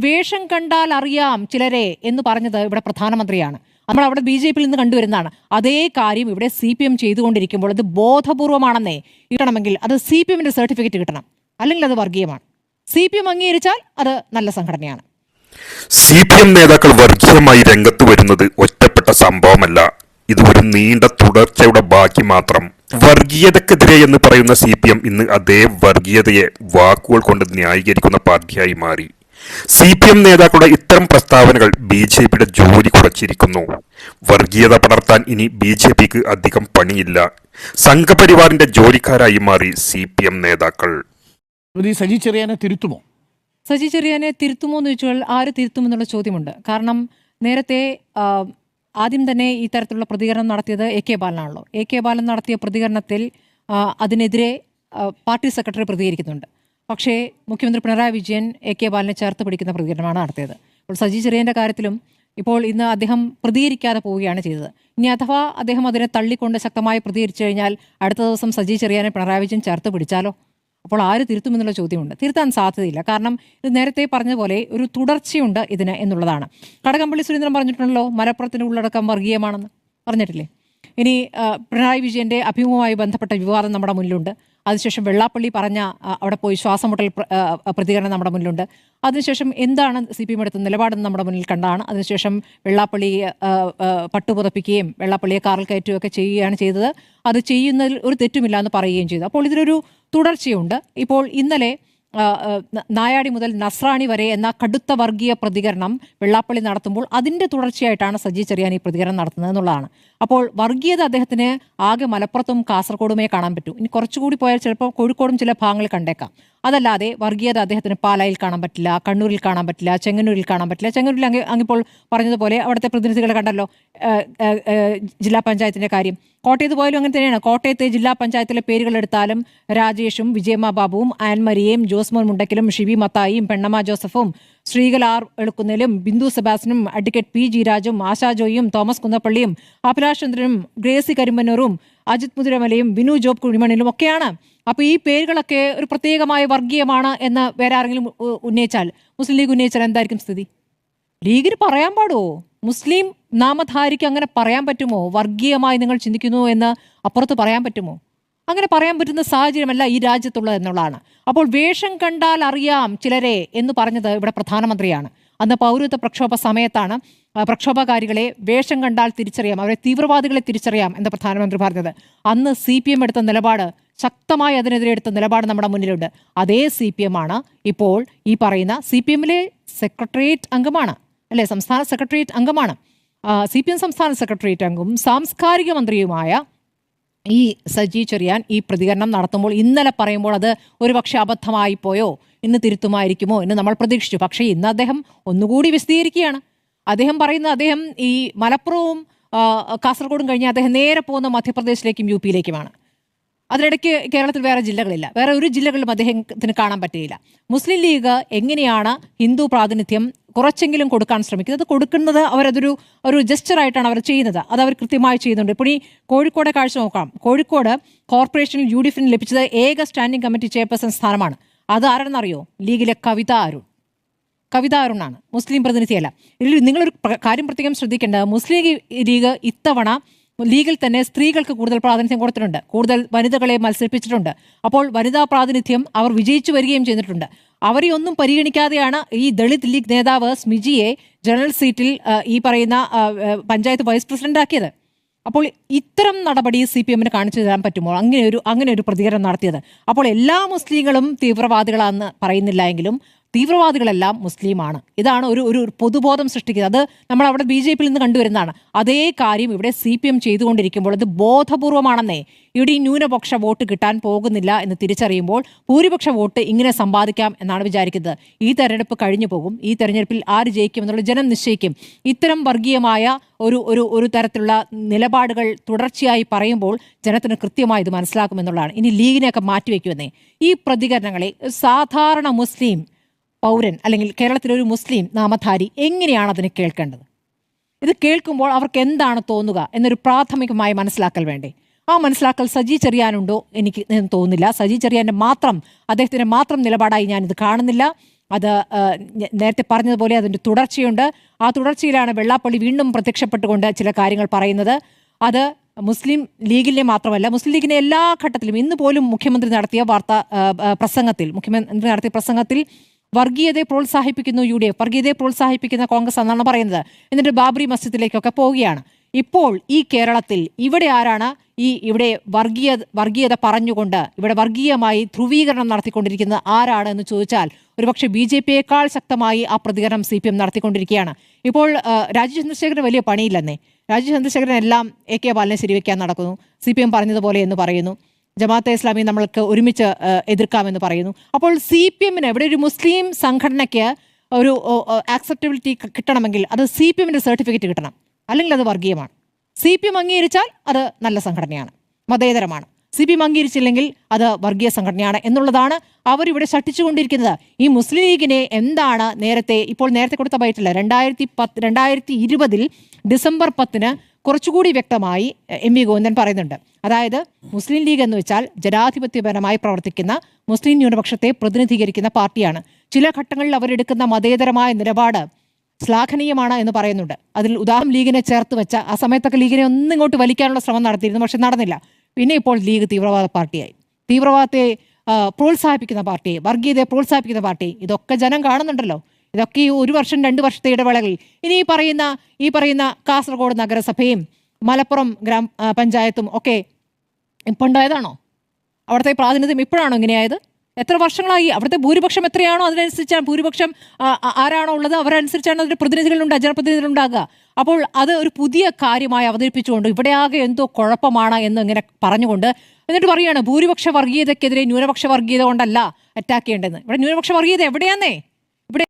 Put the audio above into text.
വേഷം കണ്ടാൽ അറിയാം ചിലരെ എന്ന് പറഞ്ഞത് ഇവിടെ പ്രധാനമന്ത്രിയാണ്. നമ്മൾ അവിടെ BJP നിന്ന് കണ്ടുവരുന്നതാണ്. അതേ കാര്യം ഇവിടെ CPM ചെയ്തുകൊണ്ടിരിക്കുമ്പോൾ അത് ബോധപൂർവമാണെന്നേ കിട്ടണമെങ്കിൽ അത് CPMന്റെ സർട്ടിഫിക്കറ്റ് കിട്ടണം, അല്ലെങ്കിൽ അത് വർഗീയമാണ്. CPM അംഗീകരിച്ചാൽ അത് നല്ല സംഘടനയാണ്. CPM നേതാക്കൾ വർഗീയമായി രംഗത്ത് വരുന്നത് ഒറ്റപ്പെട്ട സംഭവമല്ല. ഇത് ഒരു നീണ്ട തുടർച്ചയുടെ ബാക്കി മാത്രം. വർഗീയതക്കെതിരെ എന്ന് പറയുന്ന CPM ഇന്ന് അതേ വർഗീയതയെ വാക്കുകൾ കൊണ്ട് ന്യായീകരിക്കുന്ന പാർട്ടിയായി മാറി. CPM നേതാക്കളുടെ ഇത്തരം പ്രസ്താവനകൾ BJPയുടെ ജോലി കുറച്ചിരിക്കുന്നു. വർഗീയത പടർത്താൻ ഇനി BJPക്ക് അധികം പണിയില്ല. സംഘപരിവാറിന്റെ ജോലിക്കാരായി മാറി CPM നേതാക്കൾ. സജി ചെറിയാനെ തിരുത്തുമോ? സജി ചെറിയാനെ തിരുത്തുമോ എന്ന് ചോദിച്ചാൽ ആര് തിരുത്തുമെന്നുള്ള ചോദ്യമുണ്ട്. കാരണം നേരത്തെ ആദ്യം തന്നെ ഈ തരത്തിലുള്ള പ്രതികരണം നടത്തിയത് AK ബാലനാണല്ലോ. AK ബാലൻ നടത്തിയ പ്രതികരണത്തിൽ അതിനെതിരെ പാർട്ടി സെക്രട്ടറി പ്രതികരിക്കുന്നുണ്ട്. പക്ഷേ മുഖ്യമന്ത്രി പിണറായി വിജയൻ AK ബാലനെ ചേർത്ത് പിടിക്കുന്ന പ്രതികരണമാണ് നടത്തിയത്. അപ്പോൾ സജി ചെറിയാൻ്റെ കാര്യത്തിലും ഇപ്പോൾ ഇന്ന് അദ്ദേഹം പ്രതികരിക്കാതെ പോവുകയാണ് ചെയ്തത്. ഇനി അഥവാ അദ്ദേഹം അതിനെ തള്ളിക്കൊണ്ട് ശക്തമായി പ്രതികരിച്ചു കഴിഞ്ഞാൽ അടുത്ത ദിവസം സജി ചെറിയാനെ പിണറായി വിജയൻ ചേർത്ത് പിടിച്ചാലോ? അപ്പോൾ ആര് തിരുത്തുമെന്നുള്ള ചോദ്യമുണ്ട്. തിരുത്താൻ സാധ്യതയില്ല. കാരണം ഇത് നേരത്തെ പറഞ്ഞതുപോലെ ഒരു തുടർച്ചയുണ്ട് ഇതിന് എന്നുള്ളതാണ്. കടകംപള്ളി സുരേന്ദ്രൻ പറഞ്ഞിട്ടുണ്ടല്ലോ, മലപ്പുറത്തിൻ്റെ ഉള്ളടക്കം വർഗീയമാണെന്ന് പറഞ്ഞിട്ടില്ലേ? ഇനി പിണറായി വിജയൻ്റെ അഭിമുഖവുമായി ബന്ധപ്പെട്ട വിവാദം നമ്മുടെ മുന്നിലുണ്ട്. അതിനുശേഷം വെള്ളാപ്പള്ളി പറഞ്ഞ അവിടെ പോയി ശ്വാസമുട്ടൽ പ്രതികരണം നമ്മുടെ മുന്നിലുണ്ട്. അതിനുശേഷം എന്താണ് CPM എടുത്ത നിലപാടെന്ന് നമ്മുടെ മുന്നിൽ കണ്ടാണ്. അതിനുശേഷം വെള്ളാപ്പള്ളി പട്ടുപുതപ്പിക്കുകയും വെള്ളാപ്പള്ളിയെ കാറിൽ കയറ്റുകയൊക്കെ ചെയ്യുകയാണ് ചെയ്തത്. അത് ചെയ്യുന്നതിൽ ഒരു തെറ്റുമില്ല എന്ന് പറയുകയും ചെയ്തു. അപ്പോൾ ഇതിലൊരു തുടർച്ചയുണ്ട്. ഇപ്പോൾ ഇന്നലെ നായാടി മുതൽ നസ്രാണി വരെ എന്ന കടുത്ത വർഗീയ പ്രതികരണം വെള്ളാപ്പള്ളി നടത്തുമ്പോൾ അതിൻ്റെ തുടർച്ചയായിട്ടാണ് സജി ചെറിയാൻ ഈ പ്രതികരണം നടത്തുന്നത് എന്നുള്ളതാണ്. അപ്പോൾ വർഗീയത അദ്ദേഹത്തിന് ആകെ മലപ്പുറത്തും കാസർഗോഡുമേ കാണാൻ പറ്റൂ. ഇനി കുറച്ചുകൂടി പോയാൽ ചിലപ്പോൾ കോഴിക്കോടും ചില ഭാഗങ്ങളിൽ കണ്ടേക്കാം. അതല്ലാതെ വർഗീയത അദ്ദേഹത്തിന് പാലായിൽ കാണാൻ പറ്റില്ല, കണ്ണൂരിൽ കാണാൻ പറ്റില്ല, ചെങ്ങന്നൂരിൽ കാണാൻ പറ്റില്ല. ചെങ്ങന്നൂരിൽ അങ്ങിപ്പോൾ പറഞ്ഞതുപോലെ അവിടുത്തെ പ്രതിനിധികളെ കണ്ടല്ലോ, ജില്ലാ പഞ്ചായത്തിൻ്റെ കാര്യം. കോട്ടയത്ത് പോയാലും അങ്ങനെ തന്നെയാണ്. കോട്ടയത്തെ ജില്ലാ പഞ്ചായത്തിലെ പേരുകൾ എടുത്താലും രാജേഷും വിജയമ്മ ബാബുവും ആൻമരിയയും ജോസ്മോൻ മുണ്ടക്കലും ഷിബി മത്തായിയും പെണ്ണമ്മ ജോസഫും ശ്രീകല ആർ എളുക്കുന്നേലും ബിന്ദു സെബാസ്റ്റ്യനും അഡ്വക്കേറ്റ് PG രാജും ആശാ ജോയിയും തോമസ് കുന്നപ്പള്ളിയും അഭിലാഷ് ചന്ദ്രനും ഗ്രേസി കരിമ്പന്നൂറും അജിത് മുതിരമലയും ബിനു ജോബ് കുഴിമണിലും ഒക്കെയാണ്. അപ്പോൾ ഈ പേരുകളൊക്കെ ഒരു പ്രത്യേകമായ വർഗീയമാണ് എന്ന് വേറെ ആരെങ്കിലും ഉന്നയിച്ചാൽ, മുസ്ലിം ലീഗ് ഉന്നയിച്ചാൽ എന്തായിരിക്കും സ്ഥിതി? ലീഗിന് പറയാൻ പാടുമോ? മുസ്ലിം നാമധാരിക്ക് അങ്ങനെ പറയാൻ പറ്റുമോ? വർഗീയമായി നിങ്ങൾ ചിന്തിക്കുന്നു എന്ന് അപ്പുറത്ത് പറയാൻ പറ്റുമോ? അങ്ങനെ പറയാൻ പറ്റുന്ന സാഹചര്യമല്ല ഈ രാജ്യത്തുള്ളത് എന്നുള്ളതാണ്. അപ്പോൾ വേഷം കണ്ടാൽ അറിയാം ചിലരെ എന്ന് പറഞ്ഞത് ഇവിടെ പ്രധാനമന്ത്രിയാണ്. അന്ന് പൗരത്വ പ്രക്ഷോഭ സമയത്താണ് പ്രക്ഷോഭകാരികളെ വേഷം കണ്ടാൽ തിരിച്ചറിയാം, അവരെ തീവ്രവാദികളെ തിരിച്ചറിയാം എന്ന് പ്രധാനമന്ത്രി പറഞ്ഞത്. അന്ന് CPM എടുത്ത നിലപാട്, ശക്തമായി അതിനെതിരെ എടുത്ത നിലപാട് നമ്മുടെ മുന്നിലുണ്ട്. അതേ CPM ആണ് ഇപ്പോൾ ഈ പറയുന്ന CPMലെ സെക്രട്ടേറിയറ്റ് അംഗമാണ് അല്ലേ, സംസ്ഥാന സെക്രട്ടേറിയറ്റ് അംഗമാണ്. CPM സംസ്ഥാന സെക്രട്ടേറിയറ്റ് അംഗവും സാംസ്കാരിക മന്ത്രിയുമായ ഈ സജി ചെറിയാൻ ഈ പ്രതികരണം നടത്തുമ്പോൾ ഇന്നലെ പറയുമ്പോൾ അത് ഒരുപക്ഷെ അബദ്ധമായി പോയോ, ഇന്ന് തിരുത്തുമായിരിക്കുമോ എന്ന് നമ്മൾ പ്രതീക്ഷിച്ചു. പക്ഷേ ഇന്ന് അദ്ദേഹം ഒന്നുകൂടി വിശദീകരിക്കുകയാണ്. അദ്ദേഹം പറയുന്നത് അദ്ദേഹം ഈ മലപ്പുറവും കാസർഗോഡും കഴിഞ്ഞ് അദ്ദേഹം നേരെ പോകുന്ന മധ്യപ്രദേശിലേക്കും UPയിലേക്കുമാണ്. അതിനിടയ്ക്ക് കേരളത്തിൽ വേറെ ജില്ലകളില്ല, വേറെ ഒരു ജില്ലകളിലും അദ്ദേഹത്തിന് കാണാൻ പറ്റുകയില്ല. മുസ്ലിം ലീഗ് എങ്ങനെയാണ് ഹിന്ദു പ്രാതിനിധ്യം കുറച്ചെങ്കിലും കൊടുക്കാൻ ശ്രമിക്കുന്നത്? കൊടുക്കുന്നത് ഒരു ജസ്റ്ററായിട്ടാണ് അവർ ചെയ്യുന്നത്. അത് അവർ കൃത്യമായി ചെയ്യുന്നുണ്ട്. ഇപ്പോൾ ഈ കോഴിക്കോടെ കാഴ്ച നോക്കാം. കോഴിക്കോട് കോർപ്പറേഷനിൽ UDFന് ലഭിച്ചത് ഏക സ്റ്റാൻഡിംഗ് കമ്മിറ്റി ചെയർപേഴ്സൺ സ്ഥാനമാണ്. അത് ആരെന്നറിയോ? ലീഗിലെ കവിത അരുണാണ്, മുസ്ലിം പ്രതിനിധിയല്ല. ഇതിൽ നിങ്ങളൊരു കാര്യം പ്രത്യേകം ശ്രദ്ധിക്കേണ്ടത്, മുസ്ലിം ലീഗ് ഇത്തവണ ലീഗിൽ തന്നെ സ്ത്രീകൾക്ക് കൂടുതൽ പ്രാതിനിധ്യം കൊടുത്തിട്ടുണ്ട്, കൂടുതൽ വനിതകളെ മത്സരിപ്പിച്ചിട്ടുണ്ട്. അപ്പോൾ വനിതാ പ്രാതിനിധ്യം അവർ വിജയിച്ചു വരികയും ചെയ്തിട്ടുണ്ട്. അവരെ ഒന്നും പരിഗണിക്കാതെയാണ് ഈ ദളിത് ലീഗ് നേതാവ് സ്മിജിയെ ജനറൽ സീറ്റിൽ ഈ പറയുന്ന പഞ്ചായത്ത് വൈസ് പ്രസിഡന്റ് ആക്കിയത്. അപ്പോൾ ഇത്തരം നടപടി CPMന് കാണിച്ചു തരാൻ പറ്റുമോ അങ്ങനെ ഒരു പ്രതികരണം നടത്തിയത്? അപ്പോൾ എല്ലാ മുസ്ലിങ്ങളും തീവ്രവാദികളാണെന്ന് പറയുന്നില്ല എങ്കിലും തീവ്രവാദികളെല്ലാം മുസ്ലിമാണ്. ഇതാണ് ഒരു പൊതുബോധം സൃഷ്ടിക്കുന്നത്. അത് നമ്മൾ അവിടെ BJP നിന്ന് കണ്ടുവരുന്നതാണ്. അതേ കാര്യം ഇവിടെ CPM ചെയ്തുകൊണ്ടിരിക്കുമ്പോൾ അത് ബോധപൂർവമാണെന്നേ. ഇവിടെ ഈ ന്യൂനപക്ഷ വോട്ട് കിട്ടാൻ പോകുന്നില്ല എന്ന് തിരിച്ചറിയുമ്പോൾ ഭൂരിപക്ഷ വോട്ട് ഇങ്ങനെ സമ്പാദിക്കാം എന്നാണ് വിചാരിക്കുന്നത്. ഈ തെരഞ്ഞെടുപ്പ് കഴിഞ്ഞു പോകും. ഈ തെരഞ്ഞെടുപ്പിൽ ആര് ജയിക്കും എന്നുള്ള ജനം നിശ്ചയിക്കും. ഇത്തരം വർഗീയമായ ഒരു തരത്തിലുള്ള നിലപാടുകൾ തുടർച്ചയായി പറയുമ്പോൾ ജനത്തിന് കൃത്യമായി ഇത് മനസ്സിലാക്കുമെന്നുള്ളതാണ്. ഇനി ലീഗിനെയൊക്കെ മാറ്റിവെക്കുമെന്നേ. ഈ പ്രതികരണങ്ങളെ സാധാരണ മുസ്ലിം പൗരൻ അല്ലെങ്കിൽ കേരളത്തിലെ ഒരു മുസ്ലിം നാമധാരി എങ്ങനെയാണ് അതിനെ കേൾക്കേണ്ടത്? ഇത് കേൾക്കുമ്പോൾ അവർക്ക് എന്താണ് തോന്നുക എന്നൊരു പ്രാഥമികമായി മനസ്സിലാക്കൽ വേണ്ടേ? ആ മനസ്സിലാക്കൽ സജി ചെറിയാനുണ്ടോ? എനിക്ക് തോന്നുന്നില്ല. സജി ചെറിയാൻ്റെ അദ്ദേഹത്തിൻ്റെ മാത്രം നിലപാടായി ഞാനിത് കാണുന്നില്ല. അത് നേരത്തെ പറഞ്ഞതുപോലെ അതിൻ്റെ തുടർച്ചയുണ്ട്. ആ തുടർച്ചയിലാണ് വെള്ളാപ്പള്ളി വീണ്ടും പ്രത്യക്ഷപ്പെട്ടുകൊണ്ട് ചില കാര്യങ്ങൾ പറയുന്നത്. അത് മുസ്ലിം ലീഗിനെ മാത്രമല്ല, മുസ്ലിം ലീഗിനെ എല്ലാ ഘട്ടത്തിലും ഇന്ന് പോലും മുഖ്യമന്ത്രി നടത്തിയ പ്രസംഗത്തിൽ വർഗീയതയെ പ്രോത്സാഹിപ്പിക്കുന്നു UDF, വർഗീയതയെ പ്രോത്സാഹിപ്പിക്കുന്ന കോൺഗ്രസ് എന്നാണ് പറയുന്നത്. എന്നിട്ട് ബാബറി മസ്ജിദിലേക്കൊക്കെ പോവുകയാണ്. ഇപ്പോൾ ഈ കേരളത്തിൽ ഇവിടെ ആരാണ് ഇവിടെ വർഗീയത പറഞ്ഞുകൊണ്ട് ഇവിടെ വർഗീയമായി ധ്രുവീകരണം നടത്തിക്കൊണ്ടിരിക്കുന്നത് ആരാണ് എന്ന് ചോദിച്ചാൽ ഒരുപക്ഷെ BJPയേക്കാൾ ശക്തമായി ആ പ്രതികരണം CPM നടത്തിക്കൊണ്ടിരിക്കുകയാണ്. ഇപ്പോൾ രാജീവ് ചന്ദ്രശേഖരന് വലിയ പണിയില്ലെന്നേ. രാജീവ് ചന്ദ്രശേഖരൻ എല്ലാം AK ബാലനെ ശരിവെക്കാൻ നടക്കുന്നു. CPM പറഞ്ഞതുപോലെ എന്ന് പറയുന്നു. ജമാഅത്തെ ഇസ്ലാമി നമ്മൾക്ക് ഒരുമിച്ച് എതിർക്കാമെന്ന് പറയുന്നു. അപ്പോൾ CPMന് ഇവിടെ ഒരു മുസ്ലിം സംഘടനയ്ക്ക് ഒരു ആക്സെപ്റ്റബിലിറ്റി കിട്ടണമെങ്കിൽ അത് CPMന്റെ സർട്ടിഫിക്കറ്റ് കിട്ടണം, അല്ലെങ്കിൽ അത് വർഗീയമാണ്. CPM അംഗീകരിച്ചാൽ അത് നല്ല സംഘടനയാണ്, മതേതരമാണ്. CPM അംഗീകരിച്ചില്ലെങ്കിൽ അത് വർഗീയ സംഘടനയാണ് എന്നുള്ളതാണ് അവരിവിടെ ശഠിച്ചുകൊണ്ടിരിക്കുന്നത്. ഈ മുസ്ലിം ലീഗിനെ എന്താണ് നേരത്തെ കൊടുത്ത ബൈറ്റില്ല 2020 ഡിസംബർ 10 കുറച്ചുകൂടി വ്യക്തമായി MV ഗോവിന്ദൻ പറയുന്നുണ്ട്. അതായത് മുസ്ലിം ലീഗ് എന്ന് വെച്ചാൽ ജനാധിപത്യപരമായി പ്രവർത്തിക്കുന്ന മുസ്ലിം ന്യൂനപക്ഷത്തെ പ്രതിനിധീകരിക്കുന്ന പാർട്ടിയാണ്. ചില ഘട്ടങ്ങളിൽ അവരെടുക്കുന്ന മതേതരമായ നിലപാട് ശ്ലാഘനീയമാണ് എന്ന് പറയുന്നുണ്ട്. അതിൽ ഉദാഹരണം ലീഗിനെ ചേർത്ത് വെച്ച ആ സമയത്തൊക്കെ ലീഗിനെ ഒന്നിങ്ങോട്ട് വലിക്കാനുള്ള ശ്രമം നടത്തിയിരുന്നു, പക്ഷെ നടന്നില്ല. പിന്നെ ഇപ്പോൾ ലീഗ് തീവ്രവാദ പാർട്ടിയായി, തീവ്രവാദത്തെ പ്രോത്സാഹിപ്പിക്കുന്ന പാർട്ടി, വർഗീയതയെ പ്രോത്സാഹിപ്പിക്കുന്ന പാർട്ടി. ഇതൊക്കെ ജനം കാണുന്നുണ്ടല്ലോ. ഇതൊക്കെ ഈ 1 വർഷം 2 വർഷത്തെ ഇടവേളകളിൽ ഇനി ഈ പറയുന്ന കാസർഗോഡ് നഗരസഭയും മലപ്പുറം ഗ്രാമപഞ്ചായത്തും ഒക്കെ ഇപ്പം ഉണ്ടായതാണോ? അവിടുത്തെ പ്രാതിനിധ്യം ഇപ്പോഴാണോ ഇങ്ങനെയായത്? എത്ര വർഷങ്ങളായി? അവിടുത്തെ ഭൂരിപക്ഷം എത്രയാണോ അതിനനുസരിച്ചാണ് ഭൂരിപക്ഷം ആരാണോ ഉള്ളത് അവരനുസരിച്ചാണ് അതിൻ്റെ ജനപ്രതിനിധികളുണ്ടാകുക. അപ്പോൾ അത് ഒരു പുതിയ കാര്യമായി അവതരിപ്പിച്ചുകൊണ്ട് ഇവിടെ ആകെ എന്തോ കുഴപ്പമാണ് എന്ന് ഇങ്ങനെ പറഞ്ഞുകൊണ്ട് എന്നിട്ട് പറയുകയാണ് ഭൂരിപക്ഷ വർഗീയതയ്ക്കെതിരെ ന്യൂനപക്ഷ വർഗീയത കൊണ്ടല്ല അറ്റാക്ക് ചെയ്യേണ്ടതെന്ന്. ഇവിടെ ന്യൂനപക്ഷ വർഗീയത എവിടെയാന്നേ? ഇവിടെ